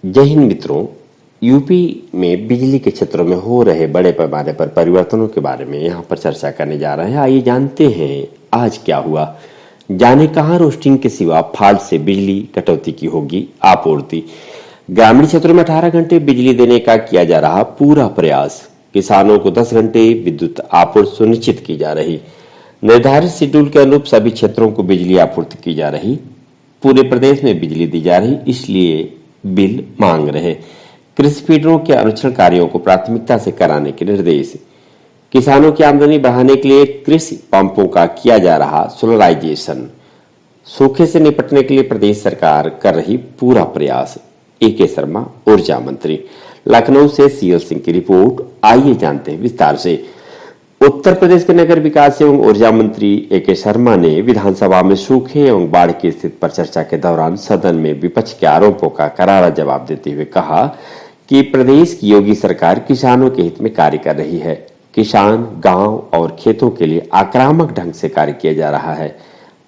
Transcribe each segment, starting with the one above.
जय हिंद मित्रों। यूपी में बिजली के क्षेत्रों में हो रहे बड़े पैमाने पर परिवर्तनों के बारे में यहाँ पर चर्चा करने जा रहे हैं। आइए जानते हैं आज क्या हुआ। जाने कहां रोस्टिंग के सिवा फाल्ट से बिजली कटौती की होगी आपूर्ति। ग्रामीण क्षेत्रों में 18 घंटे बिजली देने का किया जा रहा पूरा प्रयास। किसानों को 10 घंटे विद्युत आपूर्ति सुनिश्चित की जा रही। निर्धारित शेड्यूल के अनुरूप सभी क्षेत्रों को बिजली आपूर्ति की जा रही। पूरे प्रदेश में बिजली दी जा रही, इसलिए बिल मांग रहे। कृषि फीडरों के अनुरक्षण कार्यों को प्राथमिकता से कराने के निर्देश। किसानों की आमदनी बढ़ाने के लिए कृषि पंपों का किया जा रहा सोलराइजेशन। सूखे से निपटने के लिए प्रदेश सरकार कर रही पूरा प्रयास। ए.के. शर्मा ऊर्जा मंत्री। लखनऊ से सीएल सिंह की रिपोर्ट। आइए जानते हैं विस्तार से। उत्तर प्रदेश के नगर विकास एवं ऊर्जा मंत्री ए.के. शर्मा ने विधानसभा में सूखे एवं बाढ़ की स्थिति पर चर्चा के दौरान सदन में विपक्ष के आरोपों का करारा जवाब देते हुए कहा कि प्रदेश की योगी सरकार किसानों के हित में कार्य कर रही है। किसान, गांव और खेतों के लिए आक्रामक ढंग से कार्य किया जा रहा है।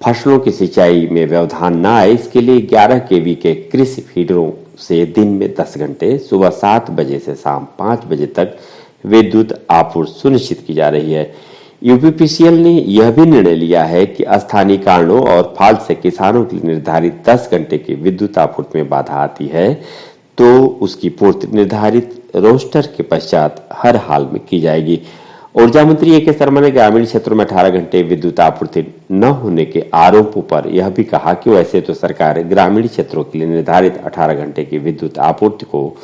फसलों की सिंचाई में व्यवधान न आए, इसके लिए 11 केवी के कृषि फीडरों से दिन में 10 घंटे सुबह 7 बजे से शाम 5 बजे तक विद्युत आपूर्ति सुनिश्चित की जा रही है। यूपीपीसीएल ने यह भी निर्णय लिया है कि स्थानीय कारणों और फाल्ट से किसानों के लिए निर्धारित 10 घंटे की विद्युत आपूर्ति में बाधा आती है तो उसकी पूर्ति निर्धारित रोस्टर के पश्चात हर हाल में की जाएगी। ऊर्जा मंत्री ए.के. शर्मा ने ग्रामीण क्षेत्रों में 18 घंटे विद्युत आपूर्ति न होने के आरोपों पर यह भी कहा कि वैसे तो सरकार ग्रामीण क्षेत्रों के लिए निर्धारित 18 घंटे की विद्युत आपूर्ति को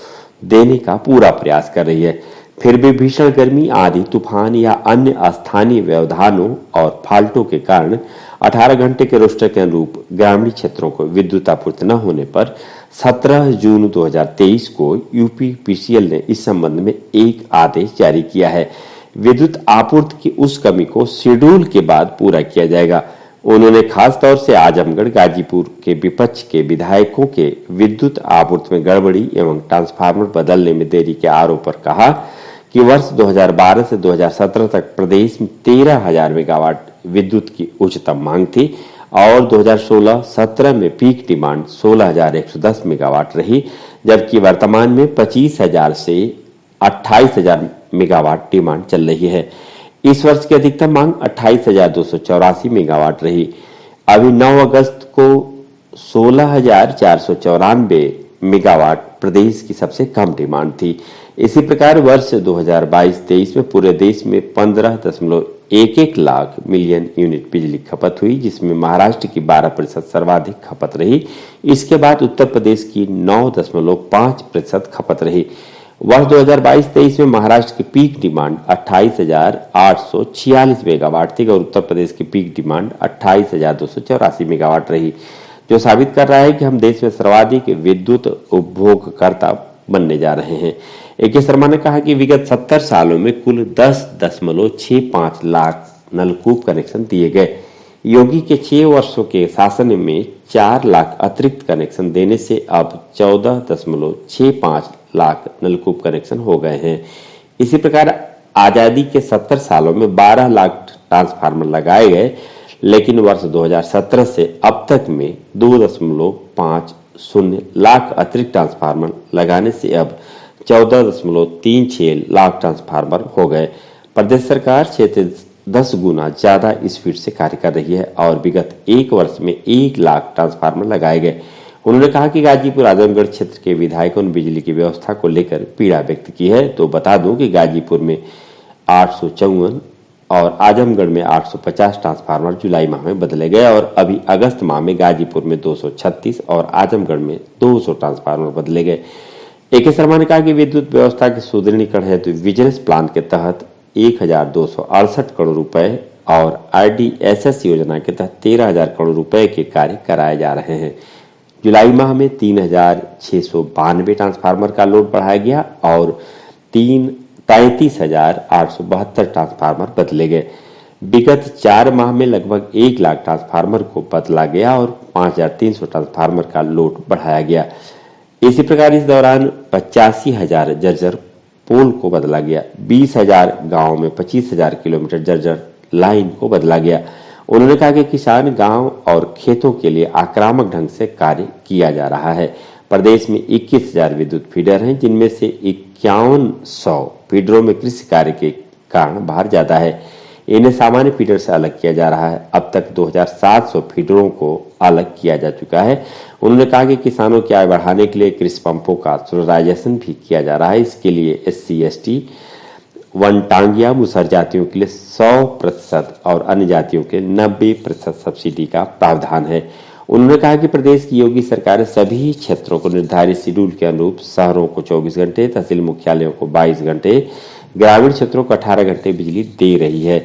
देने का पूरा प्रयास कर रही है, फिर भी भीषण गर्मी, आंधी, तूफान या अन्य अस्थानीय व्यवधानों और फाल्टों के कारण 18 घंटे के रोस्टर के अनुरूप ग्रामीण क्षेत्रों को विद्युत आपूर्ति न होने पर 17 जून 2023 को यूपीपीसीएल ने इस संबंध में एक आदेश जारी किया है। विद्युत आपूर्ति की उस कमी को शेड्यूल के बाद पूरा किया जाएगा। उन्होंने खास तौर से आजमगढ़, गाजीपुर के विपक्ष के विधायकों के विद्युत आपूर्ति में गड़बड़ी एवं ट्रांसफार्मर बदलने में देरी के आरोप पर कहा कि वर्ष 2012 से 2017 तक प्रदेश में 13,000 मेगावाट विद्युत की उच्चतम मांग थी और 2016-17 में पीक डिमांड 16,110 मेगावाट रही, जबकि वर्तमान में 25,000 से 28,000 मेगावाट डिमांड चल रही है। इस वर्ष की अधिकतम मांग 28,284 मेगावाट रही। अभी 9 अगस्त को 16,494 मेगावाट प्रदेश की सबसे कम डिमांड थी। इसी प्रकार वर्ष 2022-23 में पूरे देश में 15.11 लाख मिलियन यूनिट बिजली खपत हुई, जिसमें महाराष्ट्र की 12% सर्वाधिक खपत रही। इसके बाद उत्तर प्रदेश की 9.5% खपत रही। वर्ष 2022-23 में महाराष्ट्र की पीक डिमांड 28,846 मेगावाट थी और उत्तर प्रदेश की पीक डिमांड 28,284 मेगावाट रही, जो साबित कर रहा है कि हम देश में सर्वाधिक विद्युत उपभोगकर्ता बनने जा रहे हैं। ए.के. शर्मा ने कहा कि विगत 70 सालों में कुल 10.65 लाख नलकूप कनेक्शन दिए गए। योगी के 6 वर्षों के शासन में 4 लाख अतिरिक्त कनेक्शन देने से अब 14.65 लाख नलकूप कनेक्शन हो गए हैं। इसी प्रकार आजादी के 70 सालों में 12 लाख ट्रांसफार्मर लगाए गए, लेकिन वर्ष 2017 से अब तक में 2.50 लाख अतिरिक्त ट्रांसफार्मर लगाने से अब 14.36 लाख ट्रांसफार्मर हो गए। प्रदेश सरकार 6 से 10 गुना ज्यादा स्पीड से कार्य कर रही है और विगत 1 वर्ष में 1 लाख ट्रांसफार्मर लगाए गए। उन्होंने कहा कि गाजीपुर आजमगढ़ क्षेत्र के विधायकों ने बिजली की व्यवस्था को लेकर पीड़ा व्यक्त की है। तो बता दूं कि गाजीपुर में 854 और आजमगढ़ में 850 ट्रांसफार्मर जुलाई माह में बदले गए और अभी अगस्त माह में गाजीपुर में 236 और आजमगढ़ में 200 ट्रांसफार्मर बदले गए। ए.के. शर्मा ने कहा कि विद्युत व्यवस्था के सुदृढ़ीकरण हेतु विजिलेंस प्लान के तहत 1,268 करोड़ रुपए और RDSS योजना के तहत 13,000 करोड़ रुपए के कार्य कराए जा रहे हैं। जुलाई माह में 3,692 ट्रांसफार्मर का लोड बढ़ाया गया और 33,872 ट्रांसफार्मर बदले गए। विगत 4 माह में लगभग 1 लाख ट्रांसफार्मर को बदला गया और 5,300 ट्रांसफार्मर का लोड बढ़ाया गया। इसी प्रकार इस दौरान 85,000 जर्जर पोल को बदला गया। 20,000 गाँव में 25,000 किलोमीटर जर्जर लाइन को बदला गया। उन्होंने कहा कि किसान, गांव और खेतों के लिए आक्रामक ढंग से कार्य किया जा रहा है। प्रदेश में 21,000 विद्युत फीडर हैं, जिनमें से 5100 फीडरों में कृषि कार्य के कारण भार ज्यादा है। इन्हें सामान्य फीडर से अलग किया जा रहा है। अब तक 2700 फीडरों को अलग किया जा चुका है। उन्होंने कहा कि किसानों की आय बढ़ाने के लिए कृषि पंपों का सोलराइजेशन भी किया जा रहा है। इसके लिए SC ST वनटांगिया मुसहर जातियों के लिए 100% और अन्य जातियों के 90% सब्सिडी का प्रावधान है। उन्होंने कहा कि प्रदेश की योगी सरकार सभी क्षेत्रों को निर्धारित शेड्यूल के अनुरूप शहरों को 24 घंटे, तहसील मुख्यालयों को 22 घंटे, ग्रामीण क्षेत्रों को 18 घंटे बिजली दे रही है।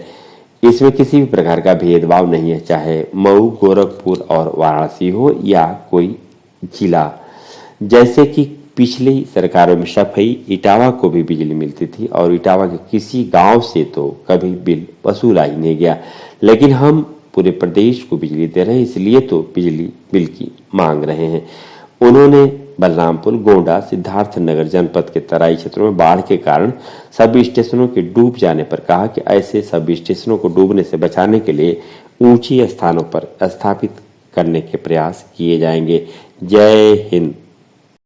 इसमें किसी भी प्रकार का भेदभाव नहीं है, चाहे मऊ, गोरखपुर और वाराणसी हो या कोई जिला। जैसे कि पिछली सरकारों में सफाई इटावा को भी बिजली मिलती थी और इटावा के किसी गांव से तो कभी बिल वसूला ही नहीं गया, लेकिन हम पूरे प्रदेश को बिजली दे रहे हैं, इसलिए तो बिजली बिल की मांग रहे हैं। उन्होंने बलरामपुर, गोंडा, सिद्धार्थनगर जनपद के तराई क्षेत्रों में बाढ़ के कारण सब स्टेशनों के डूब जाने पर कहा कि ऐसे सब स्टेशनों को डूबने से बचाने के लिए ऊंची स्थानों पर स्थापित करने के प्रयास किए जाएंगे। जय हिंद।